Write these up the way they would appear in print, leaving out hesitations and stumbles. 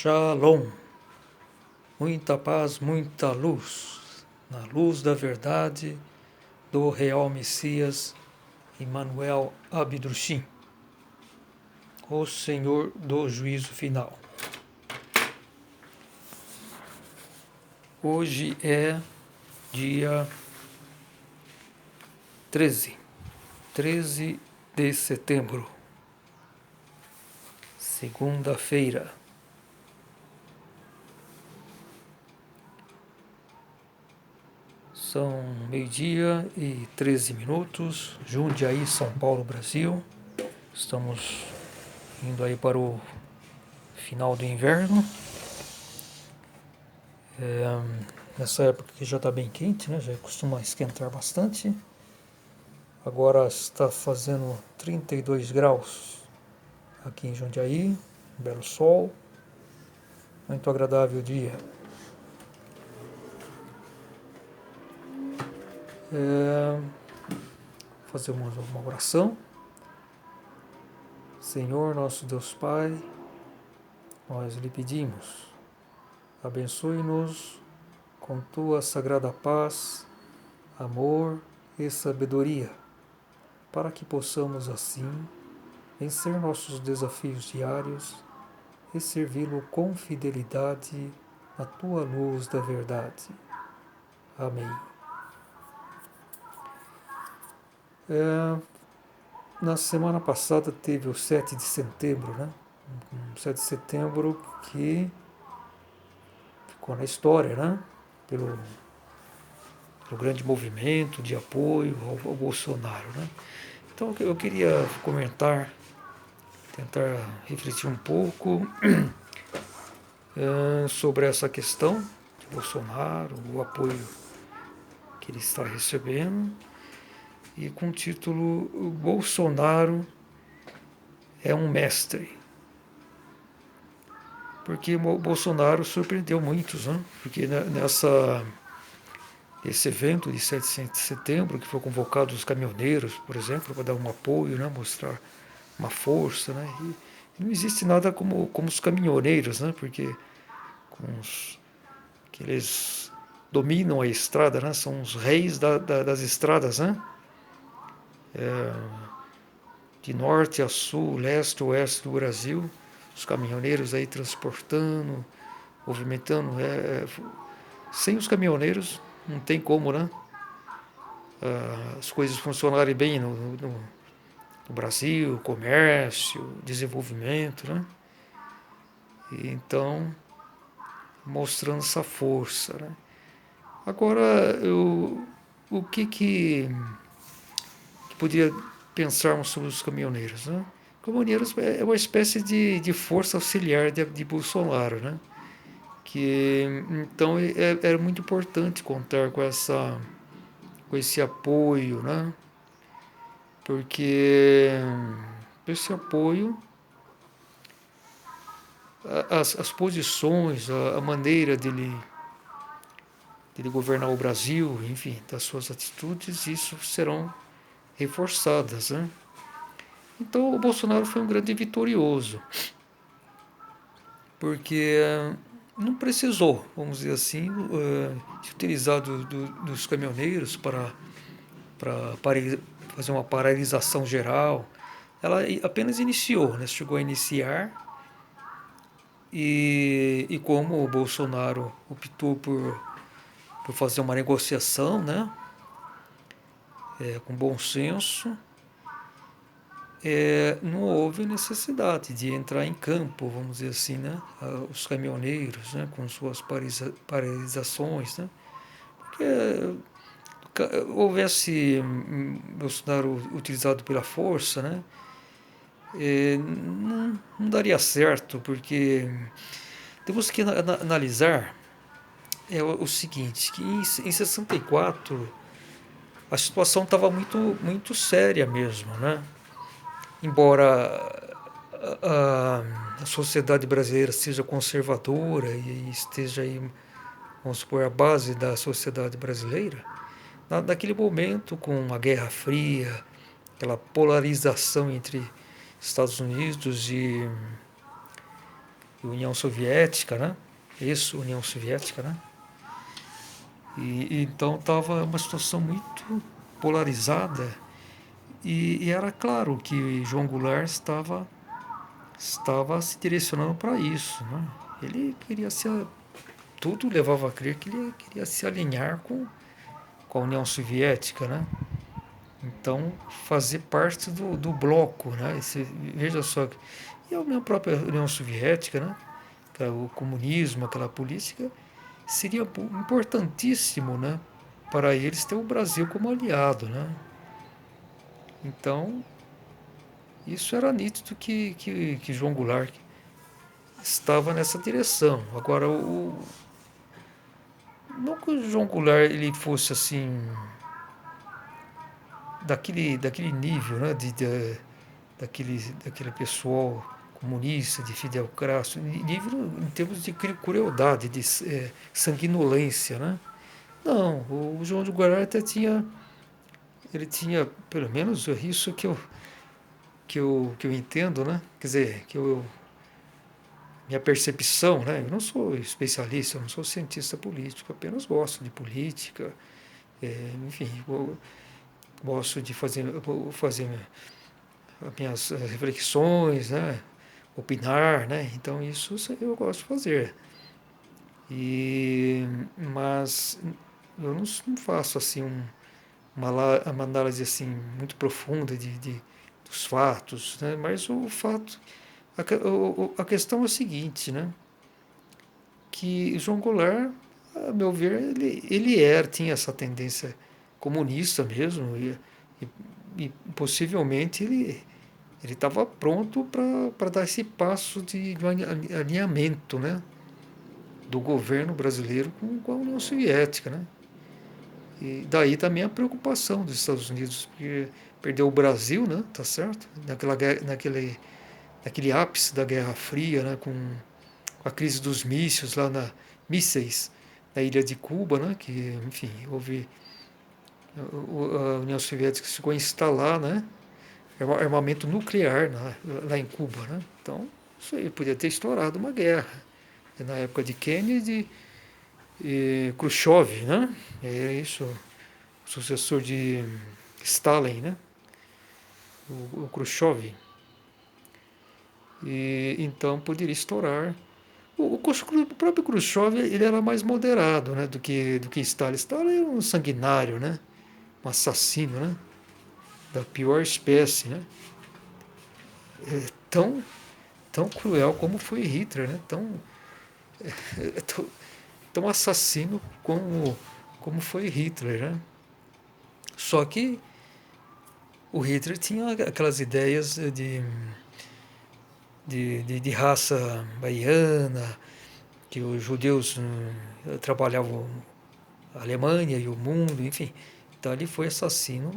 Shalom, muita paz, muita luz, na luz da verdade do real Messias Emmanuel Abdrushim, o Senhor do juízo final. Hoje é dia 13 de setembro, segunda-feira. São 12h13, Jundiaí, São Paulo, Brasil. Estamos indo aí para o final do inverno. Nessa época que já está bem quente, né? Já costuma esquentar bastante. Agora está fazendo 32 graus aqui em Jundiaí, belo sol, muito agradável o dia. Fazer uma oração. Senhor, nosso Deus Pai, nós lhe pedimos, abençoe-nos com tua sagrada paz, amor e sabedoria, para que possamos assim vencer nossos desafios diários e servi-lo com fidelidade na tua luz da verdade. Amém. Na semana passada teve o 7 de setembro, né? 7 de setembro que ficou na história, né? Pelo grande movimento de apoio ao Bolsonaro, né? Então eu queria comentar, tentar refletir um pouco sobre essa questão de Bolsonaro, o apoio que ele está recebendo, e com o título Bolsonaro é um mestre. Porque o Bolsonaro surpreendeu muitos, né? Porque esse evento de 7 de setembro, que foi convocado os caminhoneiros, por exemplo, para dar um apoio, né? Mostrar uma força, né? E não existe nada como os caminhoneiros, né? Porque que eles dominam a estrada, né? São os reis das estradas, né? De norte a sul, leste a oeste do Brasil, os caminhoneiros aí transportando, movimentando. Sem os caminhoneiros não tem como, né? As coisas funcionarem bem no Brasil, comércio, desenvolvimento, né? E então, mostrando essa força, né? Agora, o que podia pensarmos sobre os caminhoneiros, né? Caminhoneiros é uma espécie de força auxiliar de Bolsonaro, né? Que então era muito importante contar com esse apoio, né? Porque esse apoio, as posições, a maneira dele governar o Brasil, enfim, das suas atitudes, isso serão reforçadas, né? Então o Bolsonaro foi um grande vitorioso, porque não precisou, vamos dizer assim, se utilizar dos caminhoneiros para fazer uma paralisação geral. Ela apenas iniciou, né? Chegou a iniciar, e como o Bolsonaro optou por fazer uma negociação, né? Com bom senso, não houve necessidade de entrar em campo, vamos dizer assim, né? Os caminhoneiros, né? Com suas paralisações, né? Porque houvesse Bolsonaro utilizado pela força, né? Não daria certo, porque temos que analisar o seguinte, que em 64 a situação estava muito séria mesmo, né? Embora a sociedade brasileira seja conservadora e esteja aí, vamos supor, a base da sociedade brasileira, naquele momento, com a Guerra Fria, aquela polarização entre Estados Unidos e União Soviética, né? Isso, União Soviética, né? E então estava uma situação muito polarizada e era claro que João Goulart estava se direcionando para isso, né? Ele queria se tudo levava a crer que ele queria se alinhar com a União Soviética, né? Então fazer parte do bloco, né? Veja só, e a União própria União Soviética, né? O comunismo, aquela política, seria importantíssimo, né? Para eles ter o Brasil como aliado, né? Então isso era nítido que João Goulart estava nessa direção. Agora, não que o João Goulart ele fosse assim, daquele nível, né, daquele pessoal comunista, de Fidel Castro, nível em termos de crueldade, de sanguinolência, né? Não, o João de Goulart até ele tinha, pelo menos isso que eu entendo, né? Quer dizer, minha percepção, né? Eu não sou especialista, eu não sou cientista político, apenas gosto de política, enfim, eu gosto de fazer as minhas reflexões, né? Opinar, né? Então isso eu gosto de fazer. Mas eu não faço assim uma análise assim muito profunda dos fatos, né? Mas o fato, a questão é a seguinte, né? Que João Goulart, a meu ver, ele tinha essa tendência comunista mesmo e possivelmente ele estava pronto para dar esse passo de alinhamento, né, do governo brasileiro com a União Soviética, né? E daí também a preocupação dos Estados Unidos, porque perdeu o Brasil, né, tá certo? Naquele ápice da Guerra Fria, né, com a crise dos mísseis na ilha de Cuba, né, que, enfim, houve a União Soviética chegou a instalar, né, armamento nuclear lá em Cuba, né? Então, isso aí podia ter estourado uma guerra. Na época de Kennedy e Khrushchev, né? É isso, o sucessor de Stalin, né? O Khrushchev. E então poderia estourar. O próprio Khrushchev ele era mais moderado, né, do que Stalin. Stalin era um sanguinário, né? Um assassino, né? Da pior espécie, né? Tão, tão cruel como foi Hitler, né? Tão, tão assassino como foi Hitler, né? Só que o Hitler tinha aquelas ideias de raça baiana, que os judeus trabalhavam a Alemanha e o mundo, enfim. Então ele foi assassino,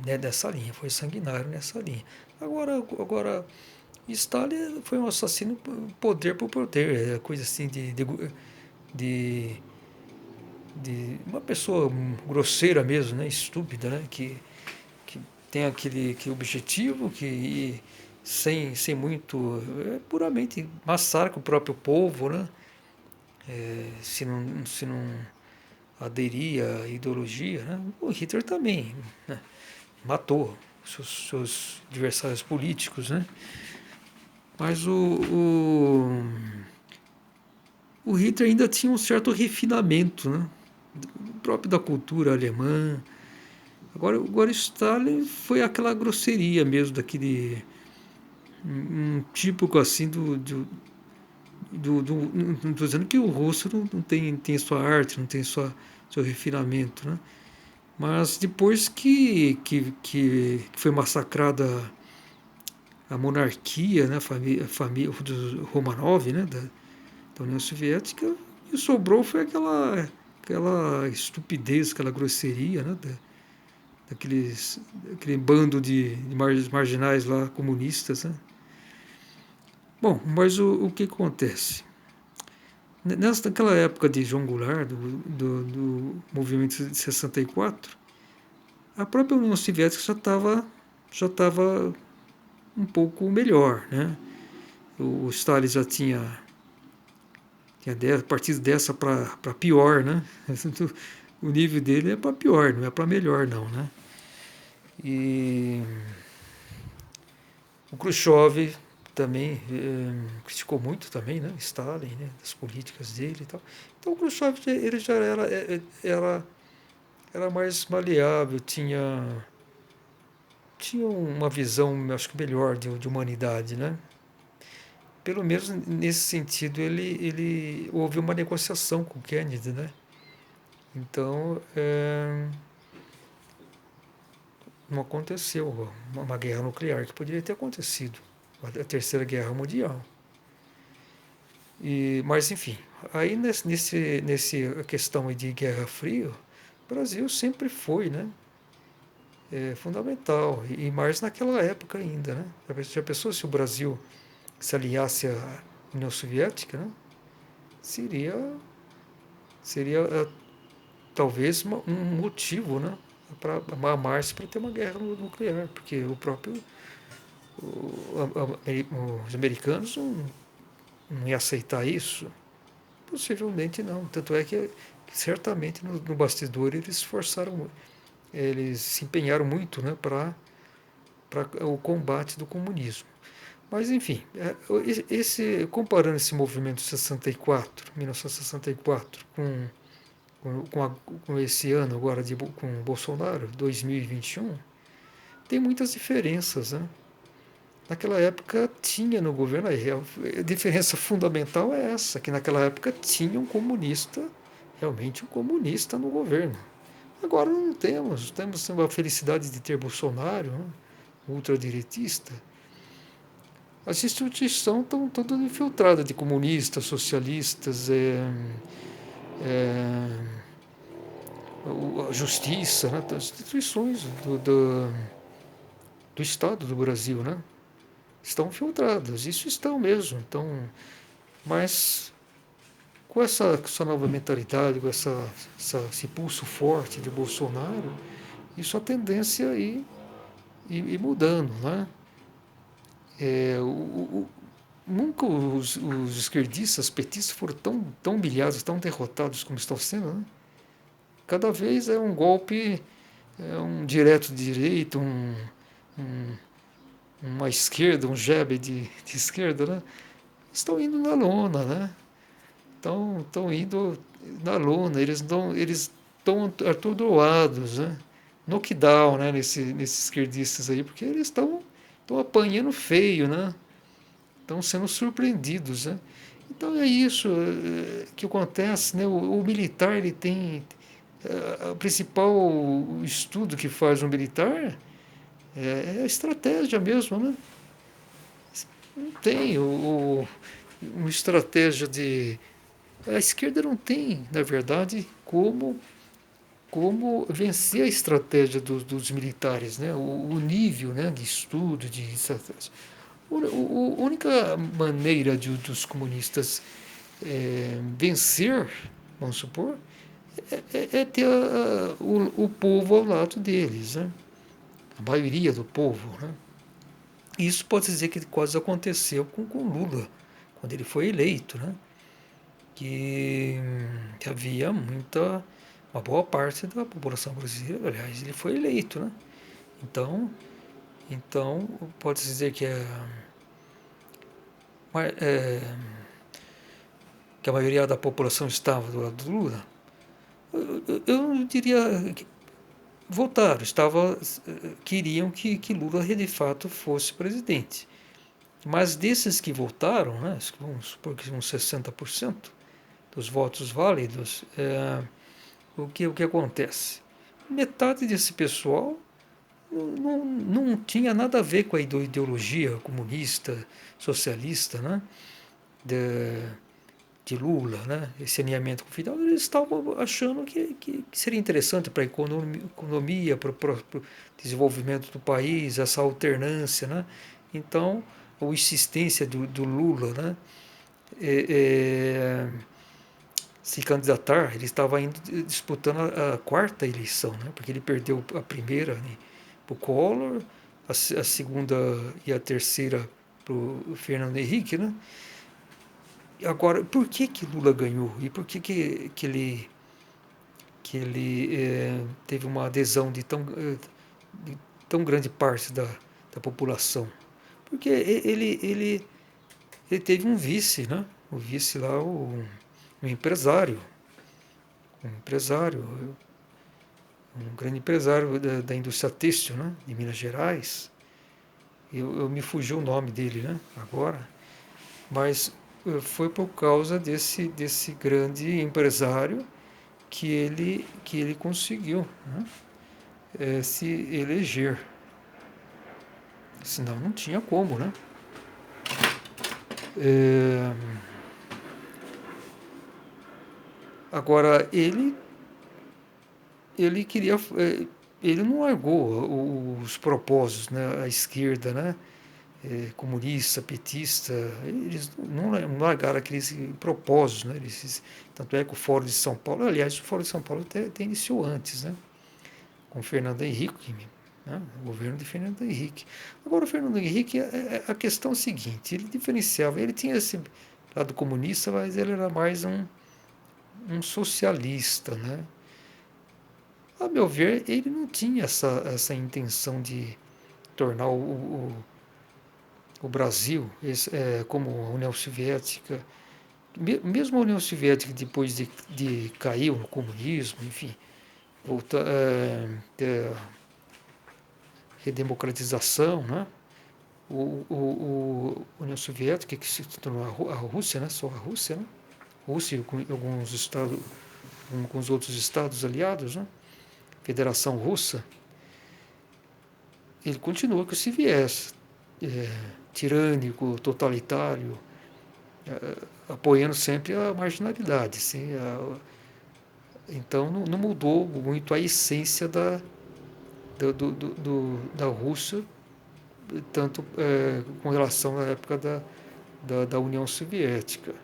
né, dessa linha, foi sanguinário nessa linha. Agora Stalin foi um assassino poder por poder, coisa assim de, de uma pessoa grosseira mesmo, né, estúpida, né, que tem aquele objetivo que sem muito, puramente massacra o próprio povo, né, se não aderir à ideologia, né? O Hitler também, né, matou seus adversários políticos, né? Mas o Hitler ainda tinha um certo refinamento, né? Próprio da cultura alemã. Agora Stalin foi aquela grosseria mesmo, daquele típico assim não estou dizendo que o russo não tem sua arte, não tem seu refinamento, né? Mas depois que foi massacrada a monarquia, né, a família dos Romanov, né, da União Soviética, e sobrou foi aquela estupidez, aquela grosseria, né, daquele bando de marginais lá, comunistas, né? Bom, mas o que acontece? Naquela época de João Goulart, do movimento de 64, a própria União Soviética já estava um pouco melhor, né? O Stalin já tinha a partir dessa para pior, né? O nível dele é para pior, não é para melhor, não, né? E o Khrushchev também criticou muito também, né? Stalin, né? Das políticas dele e tal. Então o Khrushchev ele já era mais maleável, tinha uma visão, acho que melhor de humanidade, né? Pelo menos nesse sentido ele houve uma negociação com o Kennedy, né? Então não aconteceu uma guerra nuclear que poderia ter acontecido, a terceira guerra mundial. Mas enfim, aí nesse questão de Guerra Fria, o Brasil sempre foi, né? Fundamental, e mais naquela época ainda, né? Já pensou se o Brasil se aliasse à União Soviética, né? Seria, seria talvez um motivo, né? Para amar-se para ter uma guerra nuclear, porque o próprio os americanos não iam aceitar isso. Possivelmente não. Tanto é que certamente no bastidor eles se empenharam muito, né, para o combate do comunismo. Mas enfim, comparando esse movimento 64, 1964, com esse ano agora com Bolsonaro, 2021, tem muitas diferenças, né? Naquela época tinha no governo, a diferença fundamental é essa, que naquela época tinha um comunista, realmente um comunista no governo. Agora não temos a felicidade de ter Bolsonaro, né, ultradiretista. As instituições estão todas infiltradas de comunistas, socialistas, a justiça, né, as instituições do Estado do Brasil, né, estão filtradas, isso estão mesmo. Então, mas com essa nova mentalidade, com esse pulso forte de Bolsonaro, isso a tendência é ir mudando, né? Nunca os esquerdistas, petistas foram tão humilhados, tão derrotados como estão sendo, né? Cada vez é um golpe, um direto de direita, um, uma esquerda, um jab de esquerda, né? Estão indo na lona, né? Estão indo na lona, eles estão atordoados, né? Knockdown, né? Nesses esquerdistas aí, porque eles estão apanhando feio, né? Estão sendo surpreendidos, né? Então é isso que acontece, né? O militar ele tem o principal estudo que faz um militar é a estratégia mesmo, né? Não tem uma estratégia de a esquerda não tem, na verdade, como vencer a estratégia dos militares, né? O nível, né, de estudo, de estratégia. A única maneira dos comunistas vencer, vamos supor, é ter o povo ao lado deles, né? A maioria do povo. Né? Isso pode dizer que quase aconteceu com Lula, quando ele foi eleito, né? Que havia uma boa parte da população brasileira, aliás, ele foi eleito, né? Então, então pode dizer é, que a maioria da população estava do lado do Lula. Eu diria que votaram, queriam que Lula de fato fosse presidente. Mas desses que votaram, né, vamos supor que uns 60% dos votos válidos, o que acontece? Metade desse pessoal não tinha nada a ver com a ideologia comunista, socialista, né, de, de Lula, né, esse alinhamento com o Fidel. Eles estavam achando que seria interessante para a economia, para o desenvolvimento do país, essa alternância. Né? Então, a insistência do Lula, né, é, se candidatar, ele estava indo disputando a quarta eleição, né? Porque ele perdeu a primeira, né, para o Collor, a segunda e a terceira para o Fernando Henrique, né? Agora, por que Lula ganhou? E por que ele teve uma adesão de tão grande parte da população? Porque ele teve um vice, né? O vice lá, um empresário, um empresário, um grande empresário da indústria têxtil, né? De Minas Gerais. Eu me fugiu o nome dele, né? Agora, mas foi por causa desse grande empresário que ele conseguiu, né? Se eleger. Senão não tinha como, né? É, agora, ele queria. Ele não largou os propósitos, né? A esquerda, né? Comunista, petista, eles não largaram aqueles propósitos, né? Tanto é que o Fórum de São Paulo, aliás, o Fórum de São Paulo até iniciou antes, né? Com Fernando Henrique, né? O governo de Fernando Henrique. Agora, o Fernando Henrique, a questão é a seguinte: ele diferenciava, ele tinha esse lado comunista, mas ele era mais um socialista, né? A meu ver, ele não tinha essa intenção de tornar o Brasil como a União Soviética. Mesmo a União Soviética, depois de cair no comunismo, enfim, volta, redemocratização, né? A União Soviética, que se tornou a Rússia, né? Só a Rússia, né? Rússia com alguns estados, com os outros estados aliados, né? Federação Russa, ele continua com esse viés tirânico, totalitário, apoiando sempre a marginalidade. Assim, então não mudou muito a essência da Rússia, tanto com relação à época da União Soviética.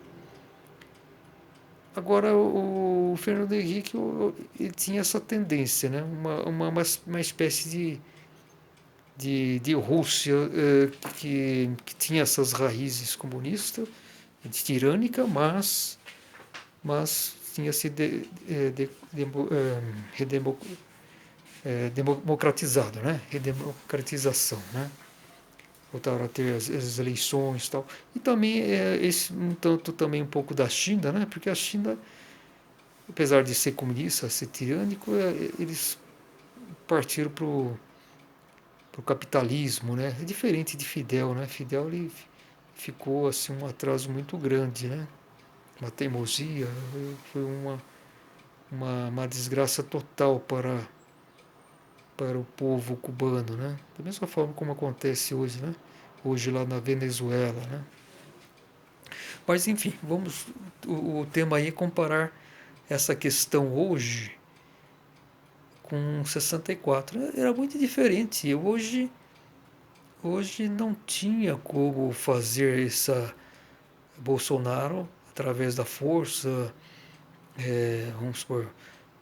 Agora, o Fernando Henrique ele tinha essa tendência, né? Uma espécie de Rússia que tinha essas raízes comunistas, tirânica, mas tinha se democratizado, né? Redemocratização, né? Voltaram a ter as eleições e tal. E também um tanto também um pouco da China, né? Porque a China, apesar de ser comunista, ser tirânico, eles partiram para o capitalismo, né? É diferente de Fidel, né? Fidel ele ficou assim um atraso muito grande, né? Uma teimosia, foi uma desgraça total para o povo cubano, né? Da mesma forma como acontece hoje, né? Hoje lá na Venezuela, né? Mas enfim, o tema aí é comparar essa questão hoje com 64. Era muito diferente. Hoje não tinha como fazer essa Bolsonaro através da força, vamos supor,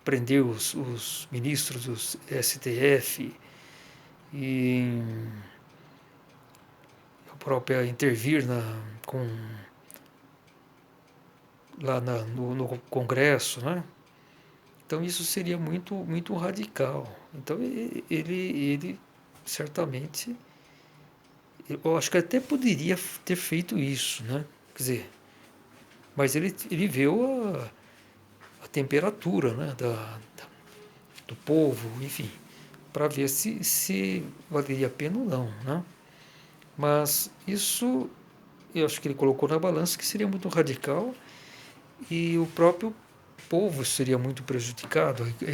prender os ministros do STF e a própria intervir lá no Congresso, né? Então isso seria muito radical. Então ele certamente, eu acho que até poderia ter feito isso, né? Quer dizer, mas ele viu a temperatura, né? Do povo, enfim, para ver se valeria a pena ou não, né? Mas isso eu acho que ele colocou na balança que seria muito radical e o próprio povo seria muito prejudicado, a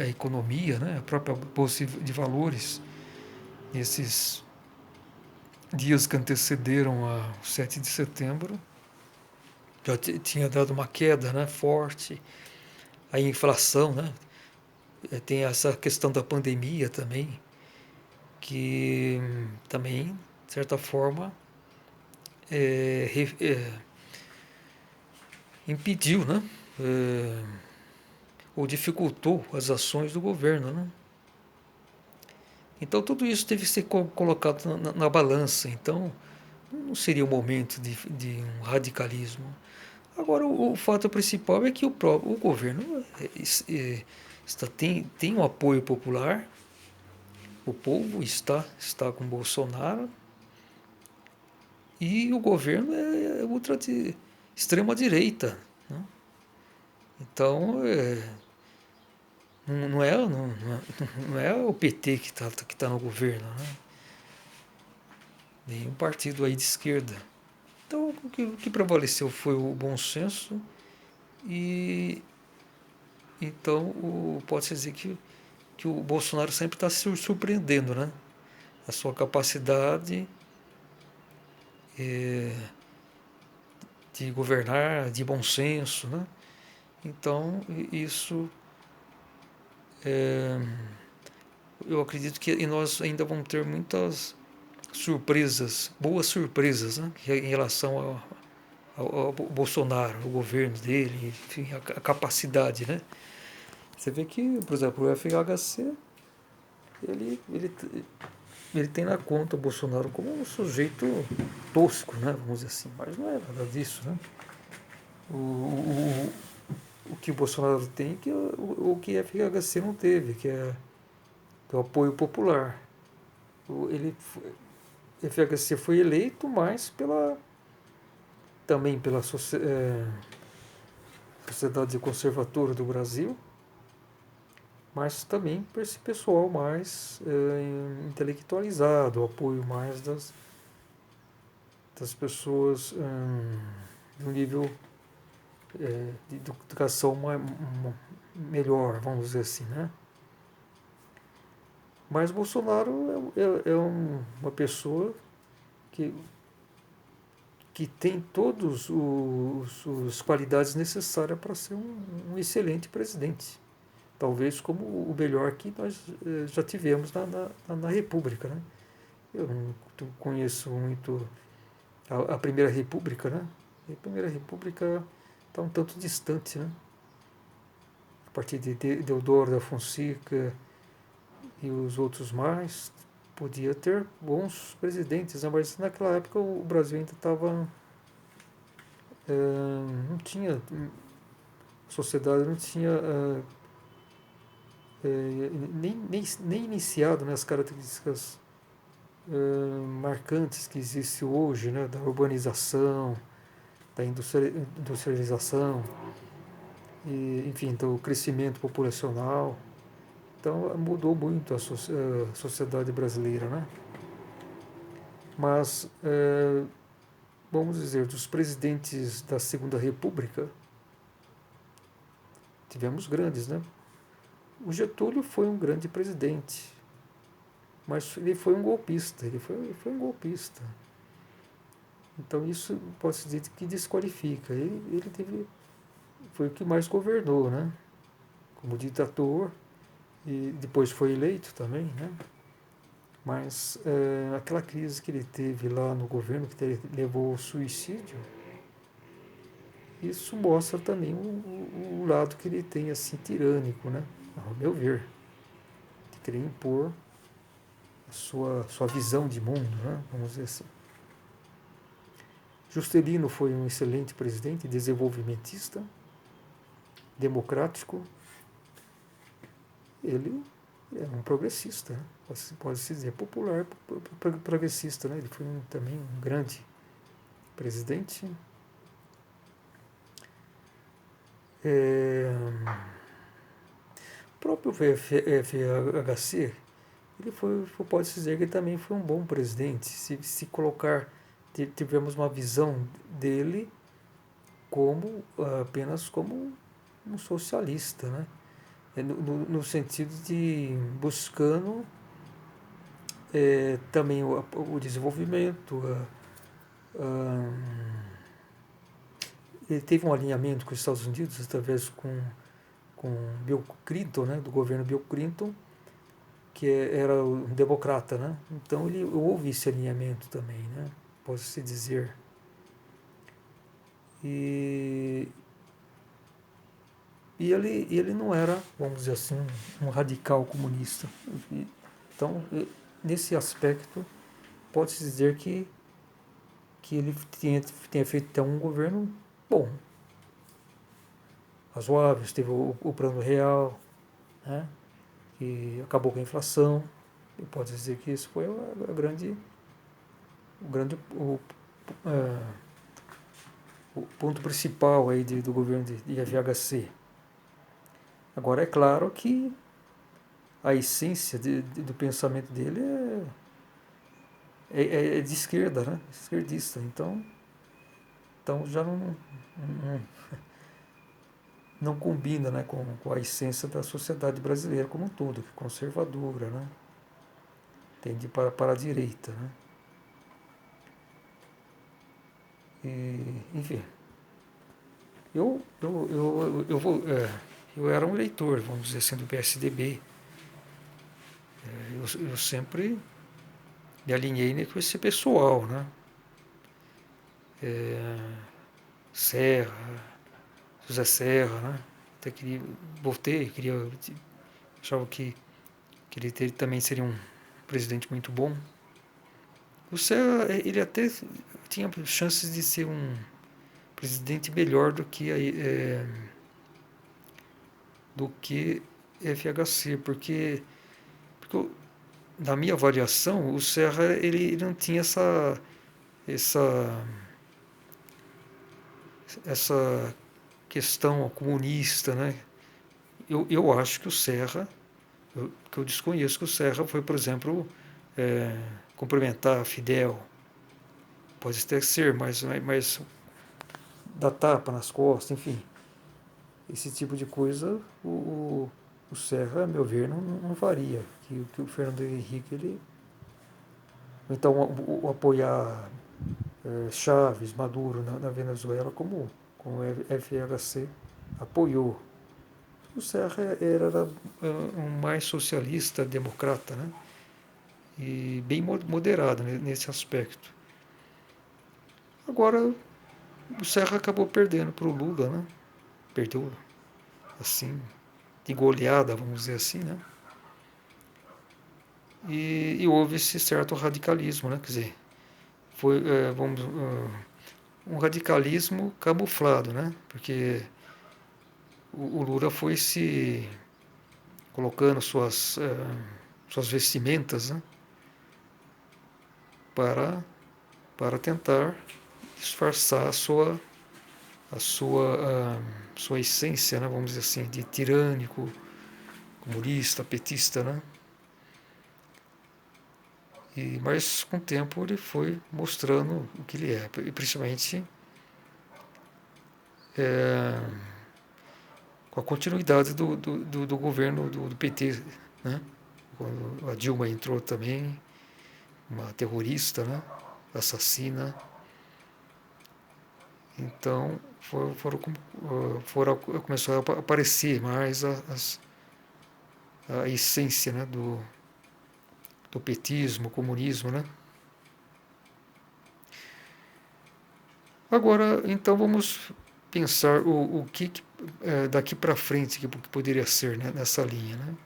economia, né? A própria bolsa de valores, nesses dias que antecederam a 7 de setembro, já tinha dado uma queda, né, forte, a inflação, né? Tem essa questão da pandemia também, que também, de certa forma, impediu, né? Ou dificultou as ações do governo, né? Então tudo isso teve que ser colocado na balança. Então não seria o momento de um radicalismo. Agora, o fato principal é que o governo tem um apoio popular, o povo está com Bolsonaro, e o governo é extrema direita. Né? Então, não é o PT que tá no governo, né? Nenhum partido aí de esquerda. Então, o que prevaleceu foi o bom senso e então pode-se dizer que o Bolsonaro sempre está se surpreendendo, né? A sua capacidade eh, de governar, de bom senso, né? Então, isso eu acredito que nós ainda vamos ter muitas surpresas, boas surpresas, né? Em relação ao Bolsonaro, o governo dele, enfim, a capacidade, né? Você vê que, por exemplo, o FHC, ele, ele, ele tem na conta o Bolsonaro como um sujeito tosco, né? Vamos dizer assim, mas não é nada disso, né? O, o que o Bolsonaro tem que o que a FHC não teve, que é o apoio popular. Ele, FHC foi eleito mais também pela Sociedade Conservadora do Brasil, mas também por esse pessoal mais intelectualizado, o apoio mais das pessoas de um nível de educação melhor, vamos dizer assim, né? Mas Bolsonaro é uma pessoa que, que tem todas as qualidades necessárias para ser um excelente presidente. Talvez como o melhor que nós já tivemos na República. Né? Eu não conheço muito a Primeira República. Né? A Primeira República está um tanto distante. Né? A partir de Deodoro da Fonseca e os outros mais, podia ter bons presidentes, né? Mas naquela época o Brasil ainda estava. Não tinha. A sociedade não tinha nem iniciado, né, as características marcantes que existem hoje, né, da urbanização, da industrialização, e, enfim, do crescimento populacional. Então mudou muito a sociedade brasileira, né? Mas, vamos dizer, dos presidentes da Segunda República, tivemos grandes, né? O Getúlio foi um grande presidente, mas ele foi um golpista, ele foi um golpista. Então isso pode-se dizer que desqualifica. Foi o que mais governou, né? Como ditador, e depois foi eleito também, né? Mas aquela crise que ele teve lá no governo, que levou ao suicídio, isso mostra também o lado que ele tem, assim, tirânico, né? Ao meu ver, de querer impor a sua visão de mundo, né? Vamos dizer assim. Juscelino foi um excelente presidente, desenvolvimentista, democrático. Ele é um progressista, né? Pode-se dizer popular, progressista, né? Ele foi também um grande presidente. O próprio FHC, pode-se dizer que ele também foi um bom presidente. Se colocar, tivemos uma visão dele apenas como um socialista, né? No sentido de buscando também o desenvolvimento. Ele teve um alinhamento com os Estados Unidos através com Bill Clinton, né, do governo Bill Clinton, que era um democrata, né? Então houve esse alinhamento também, né? Pode-se dizer. E, ele não era, vamos dizer assim, um radical comunista. Então, nesse aspecto, pode-se dizer que que ele tenha feito até um governo bom, razoável. Teve o plano real, né, que acabou com a inflação. E pode dizer que isso foi a grande, o grande é, o ponto principal aí do governo de FHC. Agora é claro que a essência do pensamento dele é de esquerda, né? Esquerdista. Então já não, não combina, né, com a essência da sociedade brasileira como um todo, que é conservadora, né? Tende para a direita, né? Enfim, eu era um eleitor, vamos dizer assim, do PSDB. Eu sempre me alinhei com esse pessoal, né? Serra, José Serra, né? Até queria, voltei, achava que ele também seria um presidente muito bom. O Serra, ele até tinha chances de ser um presidente melhor do que FHC, porque na minha avaliação, o Serra ele não tinha essa, essa questão comunista, né? Eu acho que o Serra, que eu desconheço que o Serra foi, por exemplo, cumprimentar Fidel, pode até ser, mas dar tapa nas costas, enfim, esse tipo de coisa o Serra, a meu ver, não faria. Que o Fernando Henrique, ele. Então, o apoiar Chaves, Maduro na Venezuela, como o FHC apoiou. O Serra era um mais socialista, democrata, né? E bem moderado nesse aspecto. Agora, o Serra acabou perdendo para o Lula, né? Perdeu, assim, de goleada, vamos dizer assim, né? E houve esse certo radicalismo, né? Quer dizer, foi, um radicalismo camuflado, né? Porque o Lula foi se colocando suas vestimentas, né? para, para tentar disfarçar a sua essência, né? Vamos dizer assim, de tirânico, comunista, petista, né? Mas com o tempo ele foi mostrando o que ele é, e principalmente é, com a continuidade do governo do PT, né? Quando a Dilma entrou também, uma terrorista, né? Assassina. Então começou a aparecer mais a essência, né? do petismo, comunismo, né? Agora, então vamos pensar o que daqui para frente que poderia ser, né, nessa linha, né?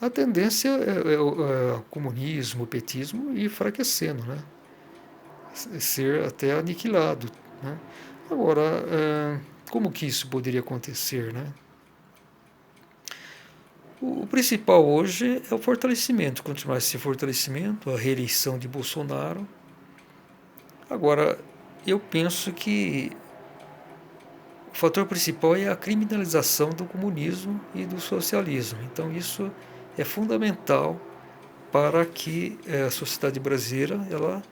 A tendência é o comunismo, o petismo ir enfraquecendo, né? Ser até aniquilado, né? Agora, como que isso poderia acontecer, né? O principal hoje é o fortalecimento, continuar esse fortalecimento, a reeleição de Bolsonaro. Agora, eu penso que o fator principal é a criminalização do comunismo e do socialismo. Então, isso é fundamental para que a sociedade brasileira ela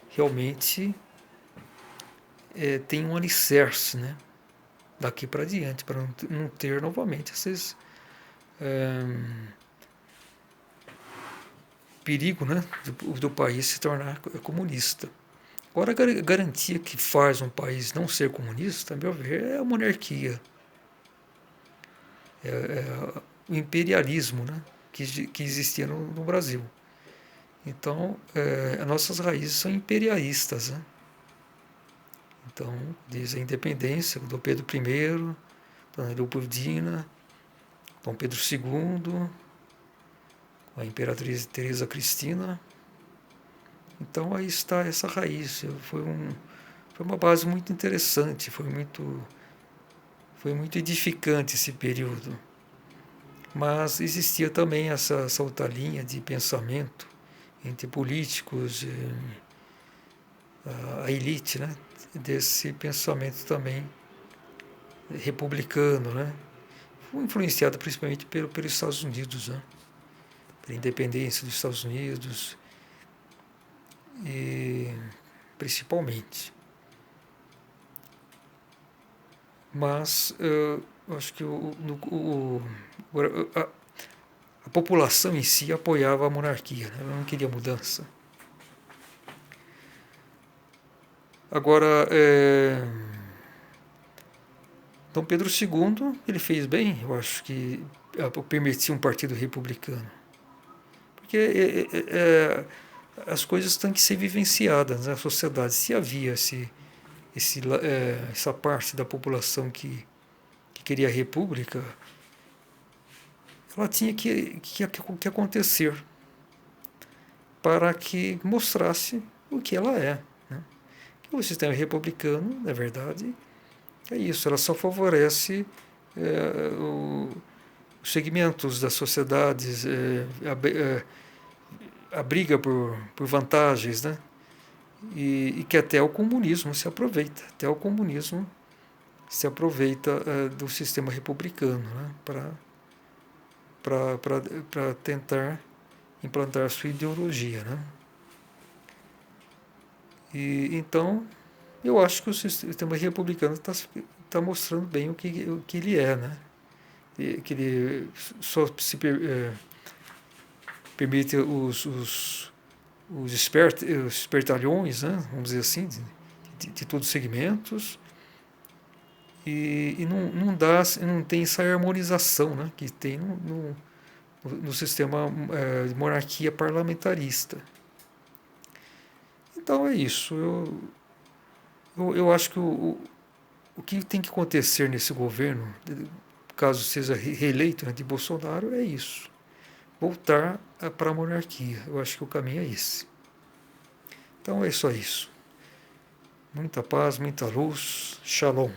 realmente tenha um alicerce, né, daqui para diante, para não ter novamente esses perigo, né, do país se tornar comunista. Agora, a garantia que faz um país não ser comunista, a meu ver, é a monarquia, o imperialismo, né, que existia no Brasil. Então, as nossas raízes são imperialistas, né? Então, diz a independência do Pedro I, Dona Leopoldina, Dom Pedro II, a Imperatriz Teresa Cristina, Então aí está essa raiz. Foi uma base muito interessante, foi muito edificante esse período. Mas existia também essa outra linha de pensamento entre políticos, a elite, né? Desse pensamento também republicano, né? Foi influenciado principalmente pelos Estados Unidos, né? Pela independência dos Estados Unidos, e principalmente. Mas eu acho que a, a população em si apoiava a monarquia, né? Ela não queria mudança. Agora, Dom Pedro II, ele fez bem, eu acho que permitir um partido republicano. Porque as coisas têm que ser vivenciadas na sociedade. Se havia essa parte da população que queria a república, ela tinha que acontecer para que mostrasse o que ela é. Né? O sistema republicano, na verdade, é isso, ela só favorece os segmentos das sociedades, a briga por vantagens, né? E que até o comunismo se aproveita, até o comunismo se aproveita do sistema republicano, né? Para tentar implantar a sua ideologia, né? E então eu acho que o sistema republicano está mostrando bem o que ele é, né? Que ele só se permite os espertalhões, né? Vamos dizer assim, de todos os segmentos, e não tem essa harmonização, né? Que tem no sistema de monarquia parlamentarista. Então é isso. Eu acho que o que tem que acontecer nesse governo, caso seja reeleito, né, de Bolsonaro, é isso. Voltar para a monarquia. Eu acho que o caminho é esse. Então é só isso. Muita paz, muita luz. Shalom.